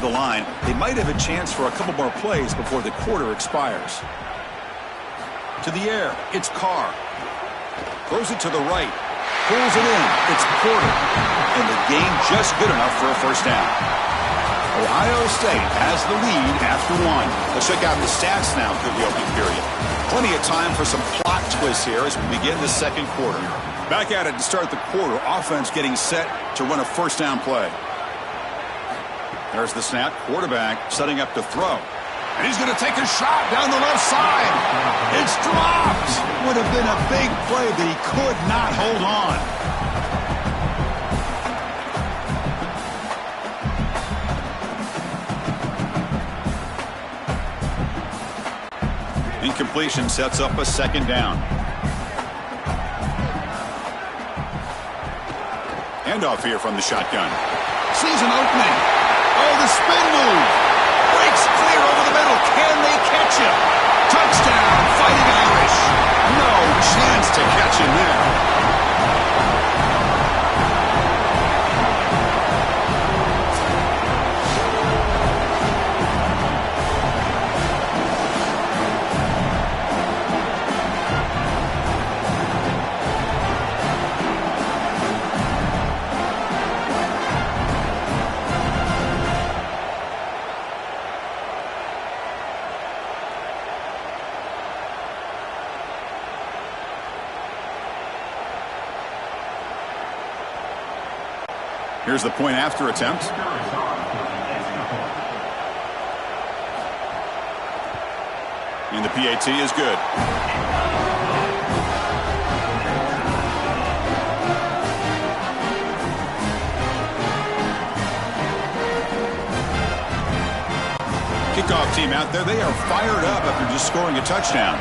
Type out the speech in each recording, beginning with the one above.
the line, they might have a chance for a couple more plays before the quarter expires. To the air, it's Carr. Throws it to the right. Pulls it in. It's Porter. And the game just good enough for a first down. Ohio State has the lead after one. Let's check out the stats now through the opening period. Plenty of time for some plot twists here as we begin the second quarter. Back at it to start the quarter. Offense getting set to run a first down play. There's the snap. Quarterback setting up to throw. And he's going to take a shot down the left side. It's dropped. Would have been a big play, but he could not hold on. Incompletion sets up a second down. Handoff here from the shotgun. Sees an opening. Oh, the spin move. Breaks clear over the middle. Can they catch him? Touchdown, Fighting Irish. No chance to catch him there. Here's the point after attempt. And the PAT is good. Kickoff team out there, they are fired up after just scoring a touchdown.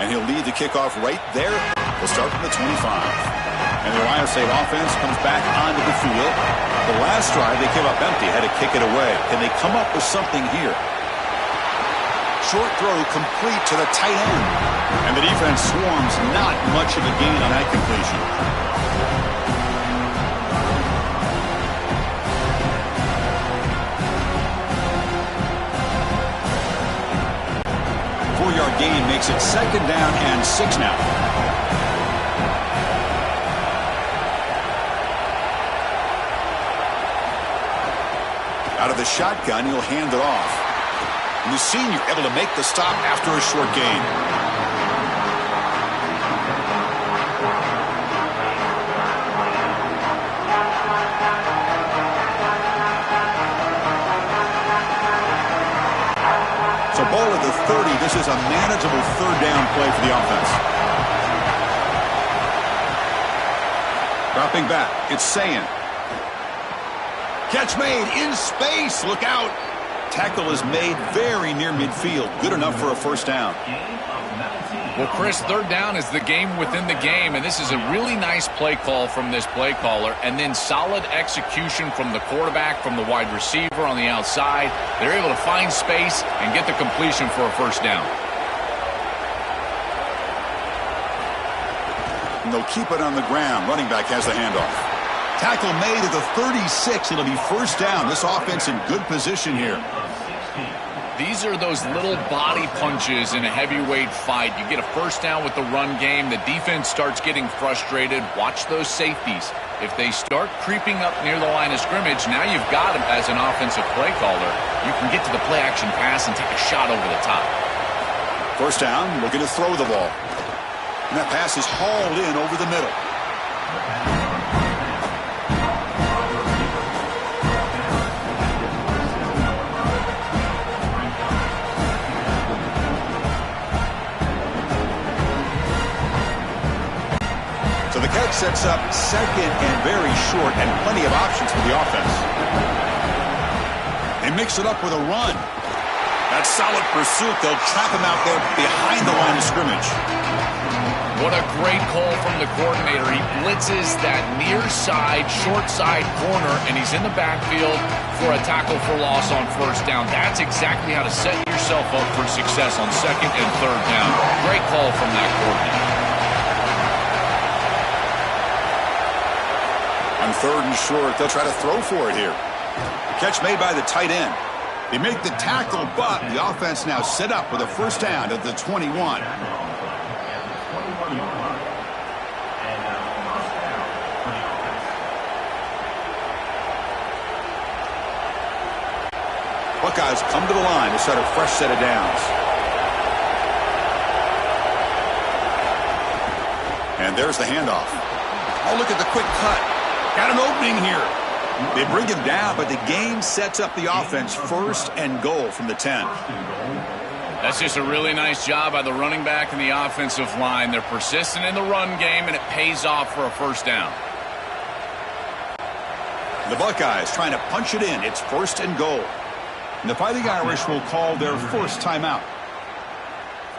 And he'll lead the kickoff right there. We'll start from the 25. And the Ohio State offense comes back onto the field. The last drive, they came up empty, had to kick it away. Can they come up with something here? Short throw complete to the tight end. And the defense swarms, not much of a gain on that completion. Four-yard gain makes it second down and 6 now. Out of the shotgun, he'll hand it off. And the senior able to make the stop after a short gain. So ball at the 30. This is a manageable third down play for the offense. Dropping back, it's Sayin. Catch made in space. Look out. Tackle is made very near midfield. Good enough for a first down. Well, Chris, third down is the game within the game, and this is a really nice play call from this play caller, and then solid execution from the quarterback, from the wide receiver on the outside. They're able to find space and get the completion for a first down. And they'll keep it on the ground. Running back has the handoff. Tackle made at the 36. It'll be first down. This offense in good position here. These are those little body punches in a heavyweight fight. You get a first down with the run game. The defense starts getting frustrated. Watch those safeties. If they start creeping up near the line of scrimmage, now you've got them as an offensive play caller. You can get to the play-action pass and take a shot over the top. First down, looking to throw the ball. And that pass is hauled in over the middle. So the catch sets up second and very short, and plenty of options for the offense. They mix it up with a run. That's solid pursuit. They'll trap him out there behind the line of scrimmage. What a great call from the coordinator. He blitzes that near side, short side corner, and he's in the backfield for a tackle for loss on first down. That's exactly how to set yourself up for success on second and third down. Great call from that coordinator. On third and short. They'll try to throw for it here. Catch made by the tight end. They make the tackle, but the offense now set up with a first down at the 21. Buckeyes come to the line to start a fresh set of downs. And there's the handoff. Oh, look at the quick cut. Got an opening here. They bring him down, but the game sets up the offense first and goal from the 10. That's just a really nice job by the running back and the offensive line. They're persistent in the run game, and it pays off for a first down. The Buckeyes trying to punch it in. It's first and goal. And the Fighting Irish will call their first timeout.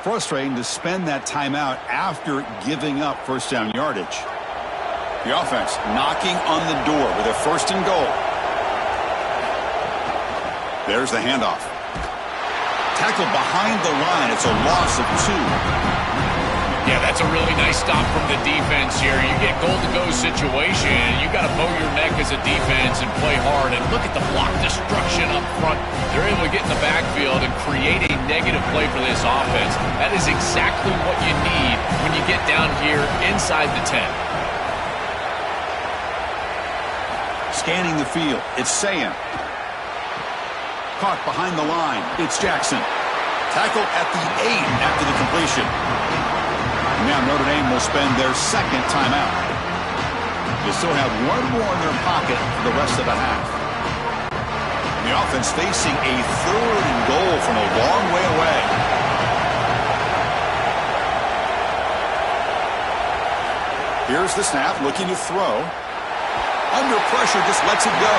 Frustrating to spend that timeout after giving up first down yardage. The offense knocking on the door with a first and goal. There's the handoff. Tackle behind the line. It's a loss of 2. Yeah, that's a really nice stop from the defense here. You get goal-to-go situation, you got to bow your neck as a defense and play hard. And look at the block destruction up front. They're able to get in the backfield and create a negative play for this offense. That is exactly what you need when you get down here inside the 10. Scanning the field, it's Sam. Caught behind the line, it's Jackson. Tackle at the 8 after the completion. Now Notre Dame will spend their second timeout. They still have one more in their pocket for the rest of the half. And the offense facing a third and goal from a long way away. Here's the snap, looking to throw. Under pressure, just lets it go.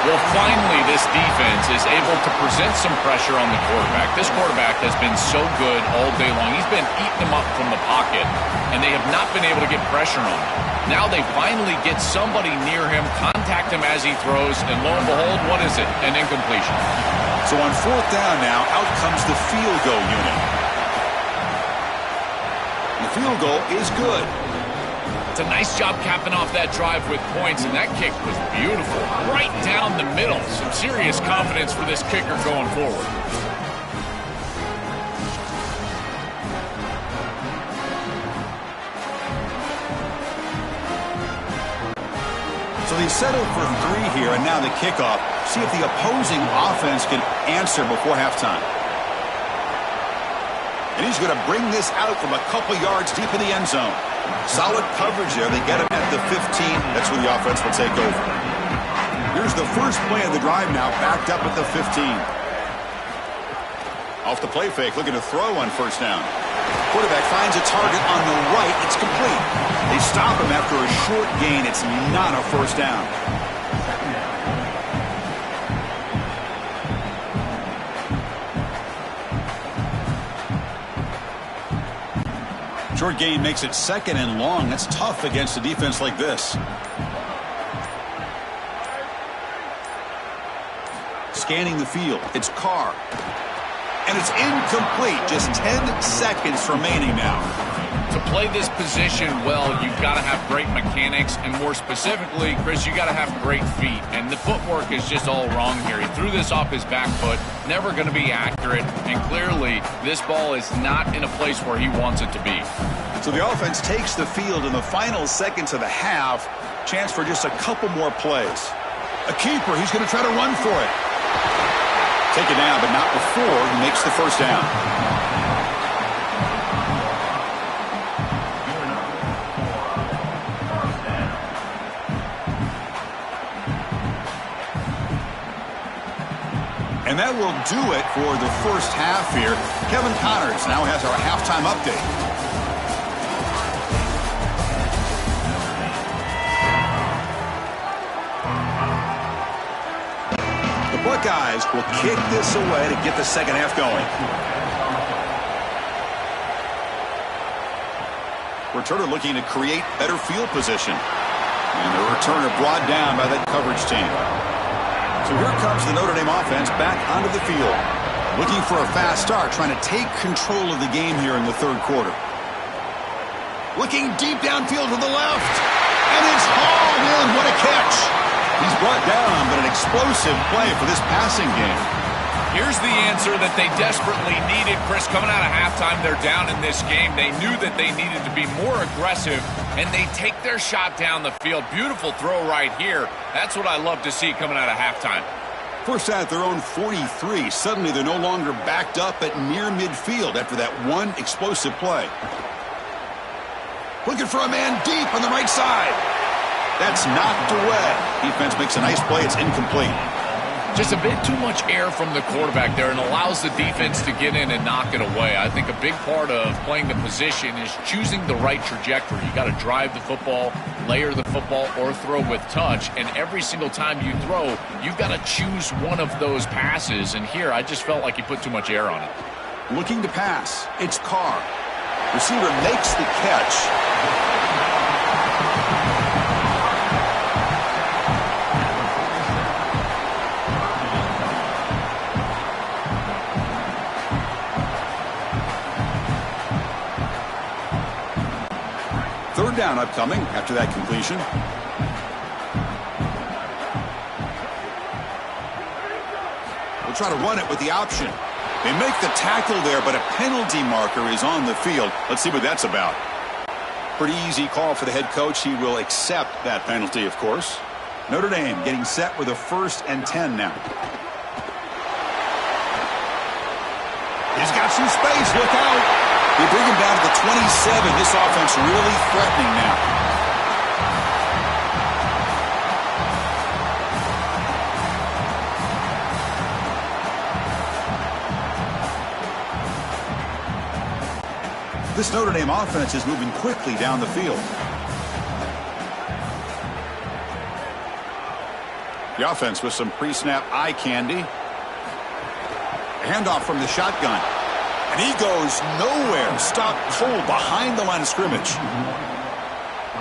Well, finally, this defense is able to present some pressure on the quarterback. This quarterback has been so good all day long. He's been eating them up from the pocket, and they have not been able to get pressure on him. Now they finally get somebody near him, contact him as he throws, and lo and behold, what is it? An incompletion. So on fourth down now, out comes the field goal unit. The field goal is good. It's a nice job capping off that drive with points, and that kick was beautiful. Right down the middle. Some serious confidence for this kicker going forward. So they settle for 3 here, and now the kickoff. See if the opposing offense can answer before halftime. And he's going to bring this out from a couple yards deep in the end zone. Solid coverage there. They get him at the 15. That's where the offense will take over. Here's the first play of the drive now, backed up at the 15. Off the play fake, looking to throw on first down. Quarterback finds a target on the right. It's complete. They stop him after a short gain. It's not a first down. Short gain makes it second and long. That's tough against a defense like this. Scanning the field. It's Carr. And it's incomplete. Just 10 seconds remaining now. To play this position well, you've got to have great mechanics, and more specifically, Chris, you got to have great feet. And the footwork is just all wrong here. He threw this off his back foot, never going to be accurate, and clearly this ball is not in a place where he wants it to be. So the offense takes the field in the final seconds of the half. Chance for just a couple more plays. A keeper, he's going to try to run for it. Take it down, but not before he makes the first down. And that will do it for the first half here. Kevin Connors now has our halftime update. The Buckeyes will kick this away to get the second half going. Returner looking to create better field position. And the returner brought down by that coverage team. So here comes the Notre Dame offense back onto the field. Looking for a fast start, trying to take control of the game here in the third quarter. Looking deep downfield to the left. And it's hauled in. What a the catch. He's brought down, but an explosive play for this passing game. Here's the answer that they desperately needed, Chris. Coming out of halftime, they're down in this game. They knew that they needed to be more aggressive, and they take their shot down the field. Beautiful throw right here. That's what I love to see coming out of halftime. First at their own 43. Suddenly they're no longer backed up at near midfield after that one explosive play. Looking for a man deep on the right side. That's knocked away. Defense makes a nice play. It's incomplete. Just a bit too much air from the quarterback there and allows the defense to get in and knock it away. I think a big part of playing the position is choosing the right trajectory. You got to drive the football, layer the football, or throw with touch. And every single time you throw, you've got to choose one of those passes. And here, I just felt like he put too much air on it. Looking to pass. It's Carr. Receiver makes the catch. Third down upcoming after that completion. We'll try to run it with the option. They make the tackle there, but a penalty marker is on the field. Let's see what that's about. Pretty easy call for the head coach. He will accept that penalty, of course. Notre Dame getting set with a 1st and 10 now. He's got some space. Look out. They bring him down to the 27. This offense really threatening now. This Notre Dame offense is moving quickly down the field. The offense with some pre-snap eye candy. Handoff from the shotgun. And he goes nowhere. Stopped cold behind the line of scrimmage.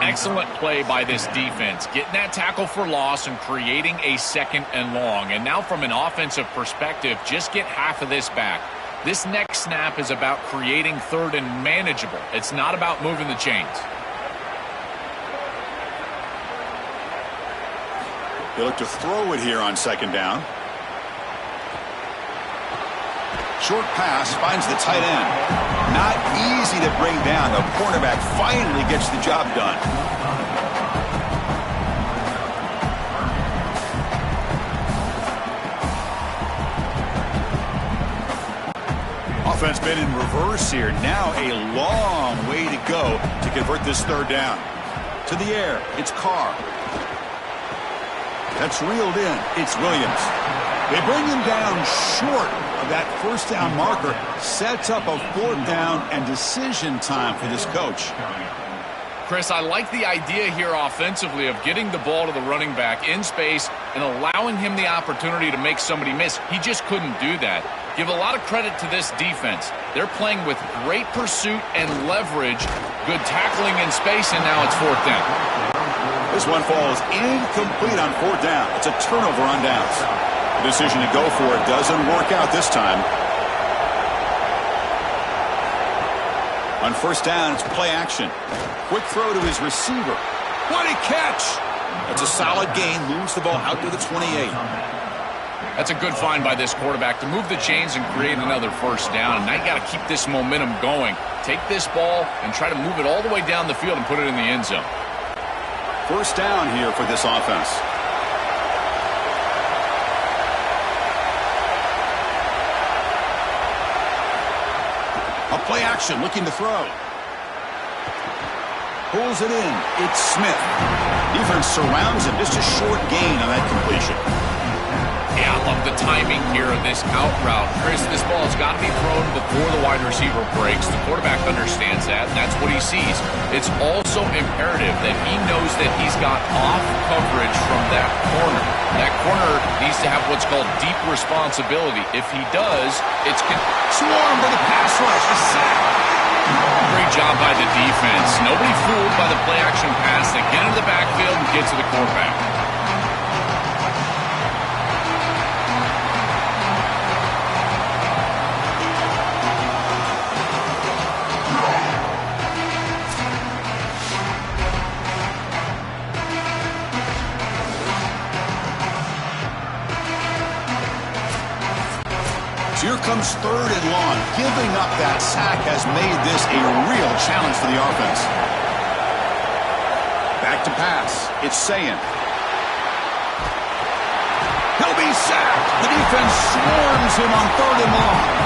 Excellent play by this defense. Getting that tackle for loss and creating a 2nd and long. And now from an offensive perspective, just get half of this back. This next snap is about creating 3rd and manageable. It's not about moving the chains. They look to throw it here on 2nd down. Short pass finds the tight end. Not easy to bring down. The cornerback finally gets the job done. Offense been in reverse here. Now a long way to go to convert this 3rd down. To the air. It's Carr. That's reeled in. It's Williams. They bring him down short of that 1st down marker. Sets up a 4th down and decision time for this coach. Chris, I like the idea here offensively of getting the ball to the running back in space and allowing him the opportunity to make somebody miss. He just couldn't do that. Give a lot of credit to this defense. They're playing with great pursuit and leverage, good tackling in space, and now it's 4th down. This one falls incomplete on 4th down. It's a turnover on downs. The decision to go for it doesn't work out this time. On 1st down, it's play action. Quick throw to his receiver. What a catch! That's a solid gain. Moves the ball out to the 28. That's a good find by this quarterback to move the chains and create another 1st down. And now you got to keep this momentum going. Take this ball and try to move it all the way down the field and put it in the end zone. 1st down here for this offense. A play action, looking to throw. Pulls it in. It's Smith. Defense surrounds him. Just a short gain on that completion. Yeah, I love the timing here of this out route. Chris, this ball has got to be thrown before the wide receiver breaks. The quarterback understands that, and that's what he sees. It's also imperative that he knows that he's got off coverage from that corner. That corner needs to have what's called deep responsibility. If he does, it's swarmed by the pass rush. A sack. Great job by the defense. Nobody fooled by the play-action pass. They get into the backfield and get to the quarterback. Here comes 3rd and long. Giving up that sack has made this a real challenge for the offense. Back to pass. It's Sayin. He'll be sacked. The defense swarms him on 3rd and long.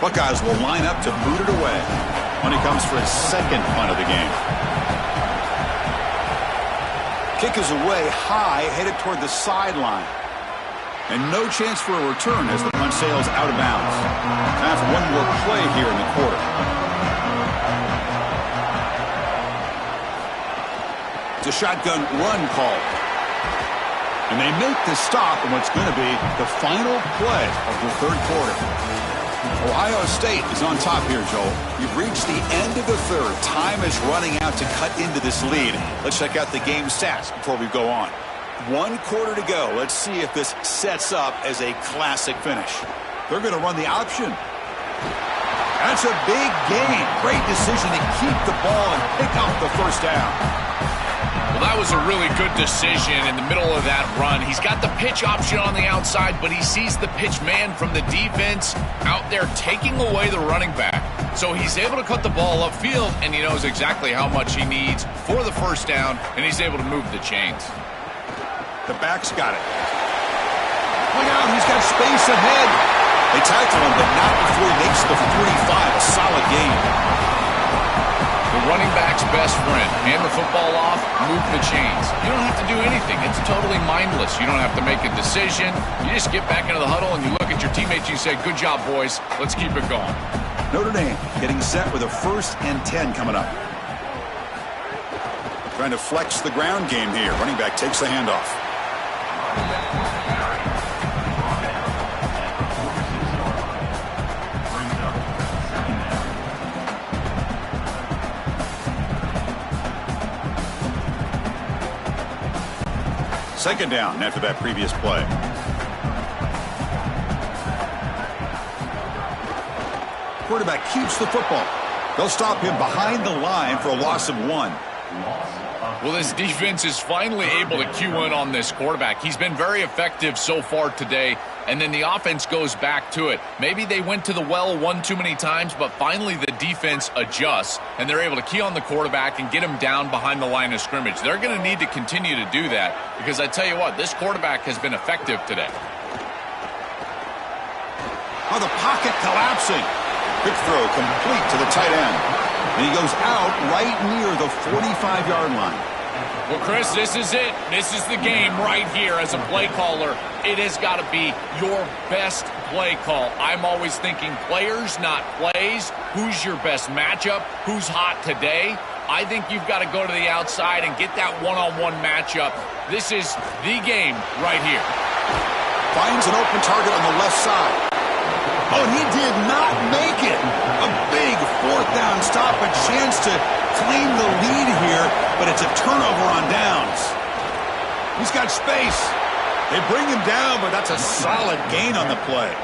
Buckeyes will line up to boot it away when he comes for his 2nd punt of the game. Kick is away high, headed toward the sideline. And no chance for a return as the punt sails out of bounds. Time for one more play here in the quarter. It's a shotgun run call. And they make the stop in what's going to be the final play of the 3rd quarter. Ohio State is on top here, Joel. We've reached the end of the 3rd. Time is running out to cut into this lead. Let's check out the game stats before we go on. 1 quarter to go. Let's see if this sets up as a classic finish. They're going to run the option. That's a big gain. Great decision to keep the ball and pick up the 1st down. Well, that was a really good decision in the middle of that run. He's got the pitch option on the outside, but he sees the pitch man from the defense out there taking away the running back. So he's able to cut the ball upfield, and he knows exactly how much he needs for the 1st down, and he's able to move the chains. The back's got it. Look out, he's got space ahead. They tackle him, but not before he makes the 45, a solid gain. The running back's best friend. Hand the football off, move the chains. You don't have to do anything. It's totally mindless. You don't have to make a decision. You just get back into the huddle and you look at your teammates and you say, good job, boys. Let's keep it going. Notre Dame getting set with a 1st and 10 coming up. Trying to flex the ground game here. Running back takes the handoff. Second down after that previous play. Quarterback keeps the football. They'll stop him behind the line for a loss of 1. Well, this defense is finally able to cue in on this quarterback. He's been very effective so far today, and then the offense goes back to it. Maybe they went to the well one too many times, but finally the defense adjusts, and they're able to key on the quarterback and get him down behind the line of scrimmage. They're going to need to continue to do that because I tell you what, this quarterback has been effective today. Oh, the pocket collapsing. Quick throw complete to the tight end. And he goes out right near the 45-yard line. Well, Chris, this is it. This is the game right here as a play caller. It has got to be your best play call. I'm always thinking players, not plays. Who's your best matchup? Who's hot today? I think you've got to go to the outside and get that one-on-one matchup. This is the game right here. Finds an open target on the left side. Oh, he did not make it. A big 4th down stop, a chance to claim the lead here, but it's a turnover on downs. He's got space. They bring him down, but that's a solid gain on the play.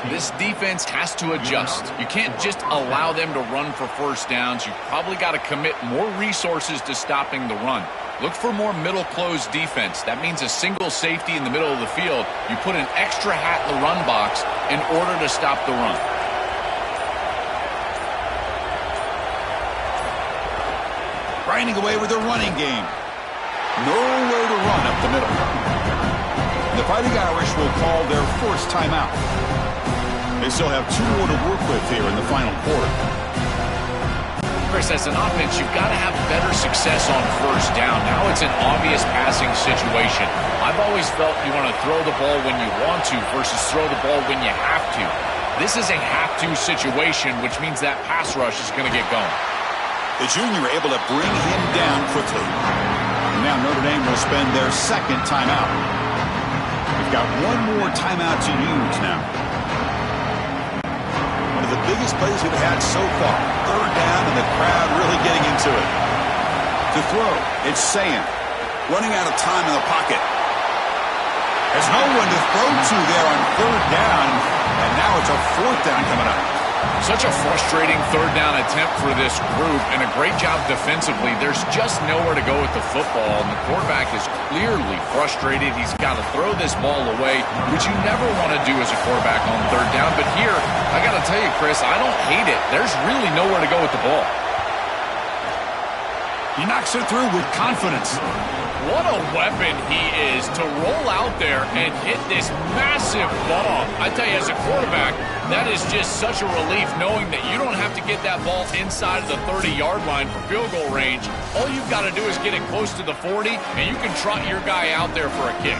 This defense has to adjust. You can't just allow them to run for 1st downs. You've probably got to commit more resources to stopping the run. Look for more middle closed defense. That means a single safety in the middle of the field. You put an extra hat in the run box in order to stop the run. Grinding away with the running game. Nowhere to run up the middle. The Fighting Irish will call their 1st timeout. They still have 2 more to work with here in the final quarter. Chris, as an offense, you've got to have better success on 1st down. Now it's an obvious passing situation. I've always felt you want to throw the ball when you want to versus throw the ball when you have to. This is a have-to situation, which means that pass rush is going to get going. The junior able to bring him down quickly. And now Notre Dame will spend their 2nd timeout. We've got 1 more timeout to use now. One of the biggest plays we've had so far. 3rd down and the crowd really getting into it. To throw, it's Sayan. Running out of time in the pocket. There's no one to throw to there on third down. And now it's a fourth down coming up. Such a frustrating third down attempt for this group, and a great job defensively. There's just nowhere to go with the football, and the quarterback is clearly frustrated. He's got to throw this ball away, which you never want to do as a quarterback on third down. But here, I got to tell you, Chris, I don't hate it. There's really nowhere to go with the ball. He knocks it through with confidence. What a weapon he is to roll out there and hit this massive ball. I tell you, as a quarterback, that is just such a relief knowing that you don't have to get that ball inside of the 30-yard line for field goal range. All you've got to do is get it close to the 40, and you can trot your guy out there for a kick.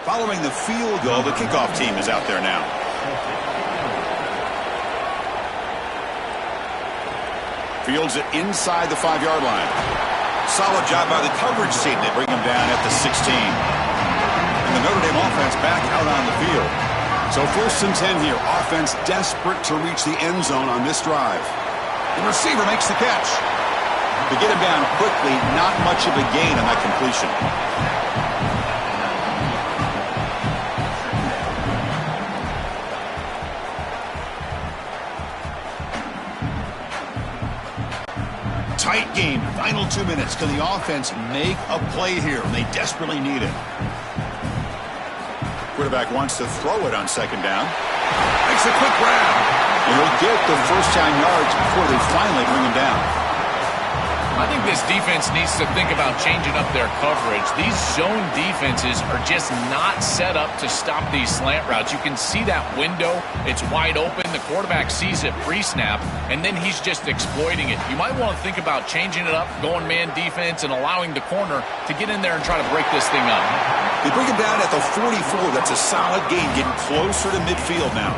Following the field goal, the kickoff team is out there now. Fields it inside the 5-yard line. Solid job by the coverage team. They bring him down at the 16. And the Notre Dame offense back out on the field. So 1st and 10 here. Offense desperate to reach the end zone on this drive. The receiver makes the catch. To get him down quickly, not much of a gain on that completion. Tight game. Final 2 minutes. Can the offense make a play here? They desperately need it. Quarterback wants to throw it on 2nd down. Makes a quick grab. And he'll get the first down yards before they finally bring him down. I think this defense needs to think about changing up their coverage. These zone defenses are just not set up to stop these slant routes. You can see that window. It's wide open. The quarterback sees it pre-snap, and then he's just exploiting it. You might want to think about changing it up, going man defense, and allowing the corner to get in there and try to break this thing up. They bring him down at the 44. That's a solid gain, getting closer to midfield now.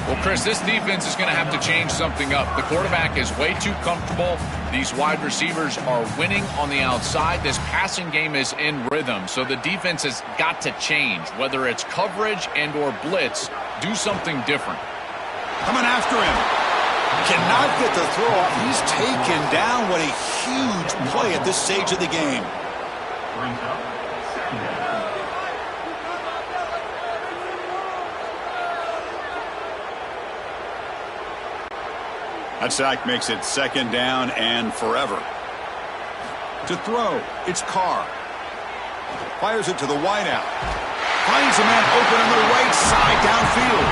Well, Chris, this defense is going to have to change something up. The quarterback is way too comfortable. These wide receivers are winning on the outside. This passing game is in rhythm, so the defense has got to change. Whether it's coverage and or blitz, do something different. Coming after him. Cannot get the throw off. He's taken down. What a huge play at this stage of the game. That sack makes it 2nd down and forever. To throw, it's Carr. Fires it to the wideout. Finds a man open on the right side downfield.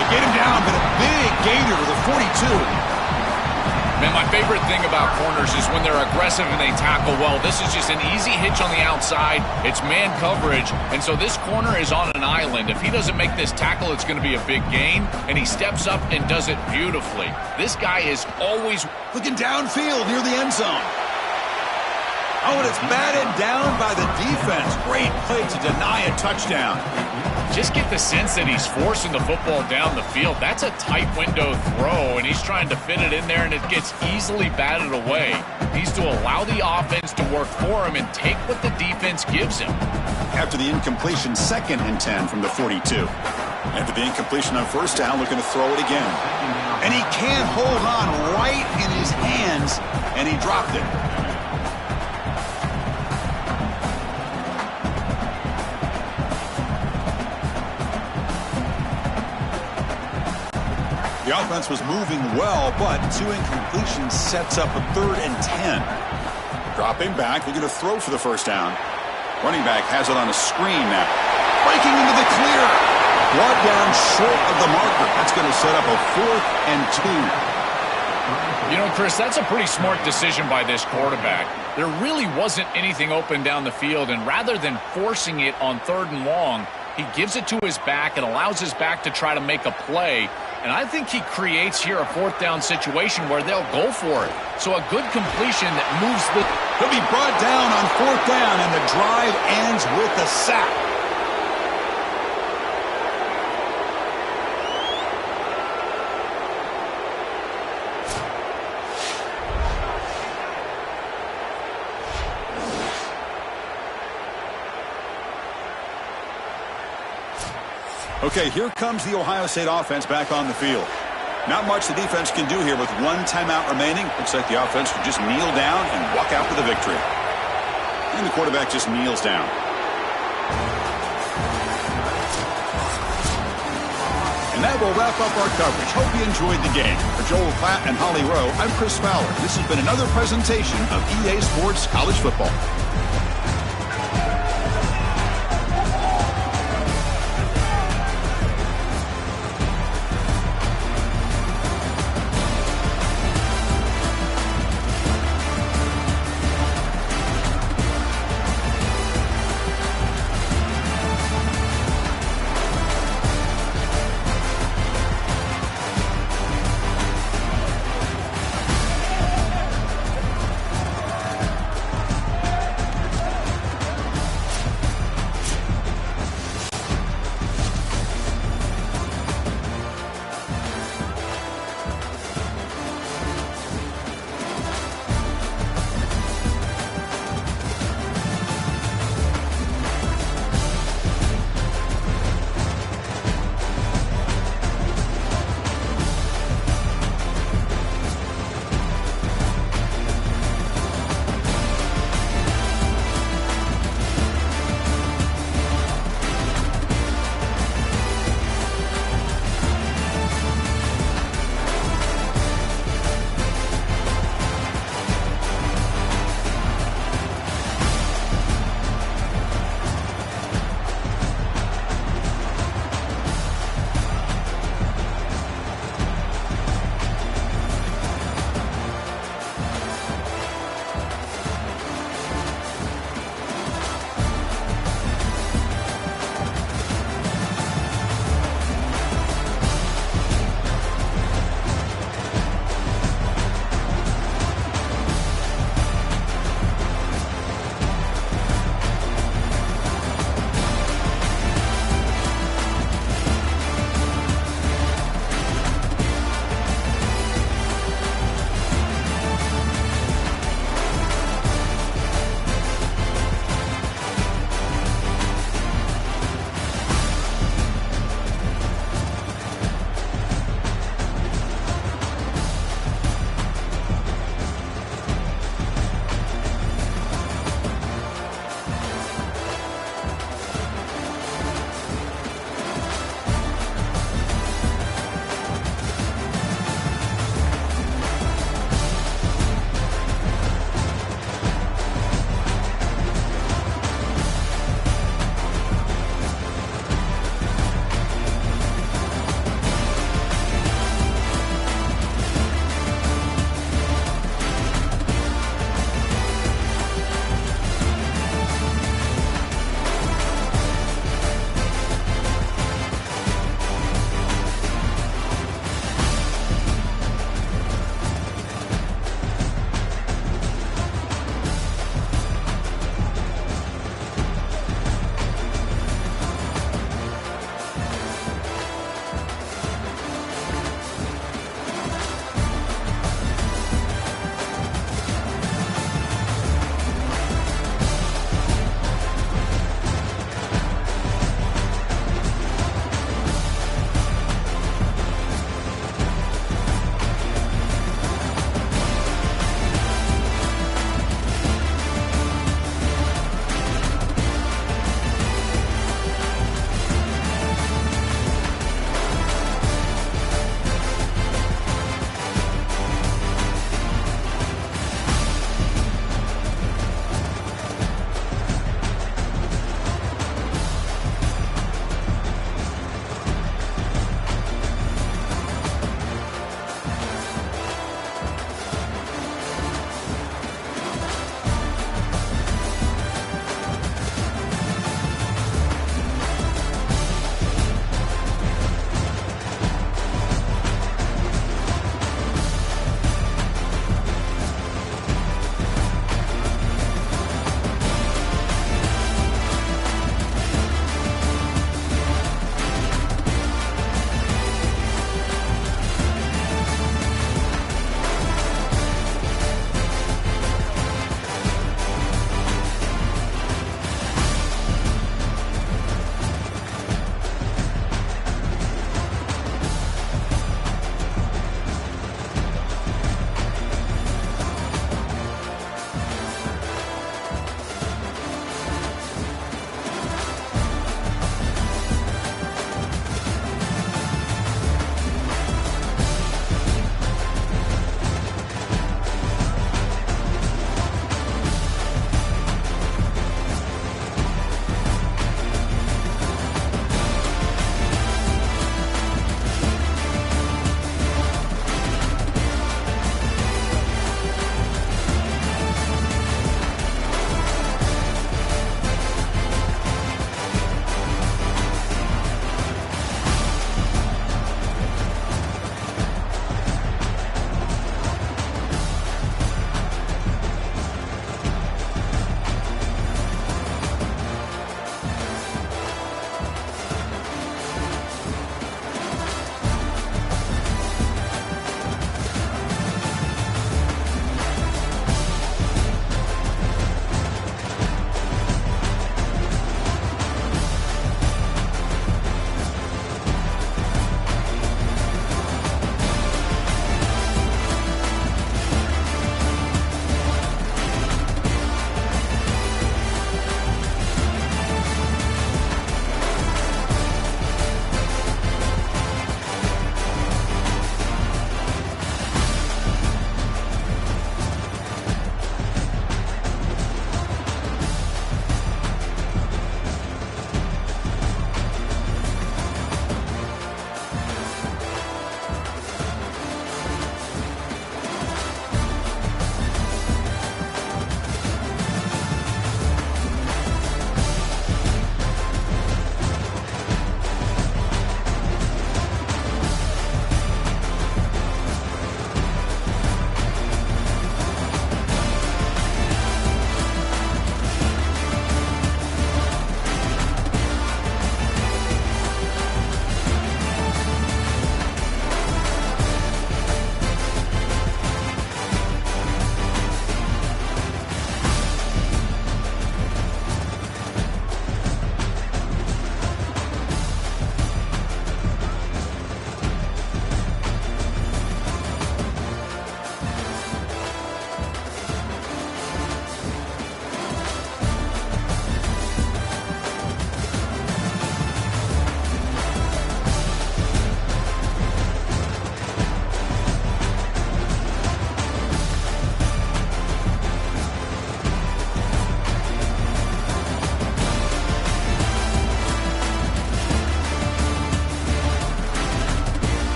They get him down, but a big gainer to the 42. Man, my favorite thing about corners is when they're aggressive and they tackle well. This is just an easy hitch on the outside. It's man coverage, and so this corner is on an island. If he doesn't make this tackle, it's going to be a big gain, and he steps up and does it beautifully. This guy is always looking downfield near the end zone. Oh, and it's batted down by the defense. Great play to deny a touchdown. Just get the sense that he's forcing the football down the field. That's a tight window throw, and he's trying to fit it in there, and it gets easily batted away. He needs to allow the offense to work for him and take what the defense gives him. After the incompletion, 2nd and 10 from the 42. After the incompletion on 1st down, looking to throw it again. And he can't hold on right in his hands, and he dropped it. The offense was moving well, but 2 incompletions sets up a 3rd and 10. Dropping back, looking to throw for the 1st down. Running back has it on a screen now. Breaking into the clear. Brought down short of the marker. That's going to set up a 4th and 2. You know, Chris, that's a pretty smart decision by this quarterback. There really wasn't anything open down the field, and rather than forcing it on 3rd and long, he gives it to his back and allows his back to try to make a play. And I think he creates here a 4th down situation where they'll go for it. So a good completion that moves the... He'll be brought down on 4th down, and the drive ends with a sack. Okay, here comes the Ohio State offense back on the field. Not much the defense can do here with one timeout remaining. Looks like the offense could just kneel down and walk out with a victory. And the quarterback just kneels down. And that will wrap up our coverage. Hope you enjoyed the game. For Joel Klatt and Holly Rowe, I'm Chris Fowler. This has been another presentation of EA Sports College Football.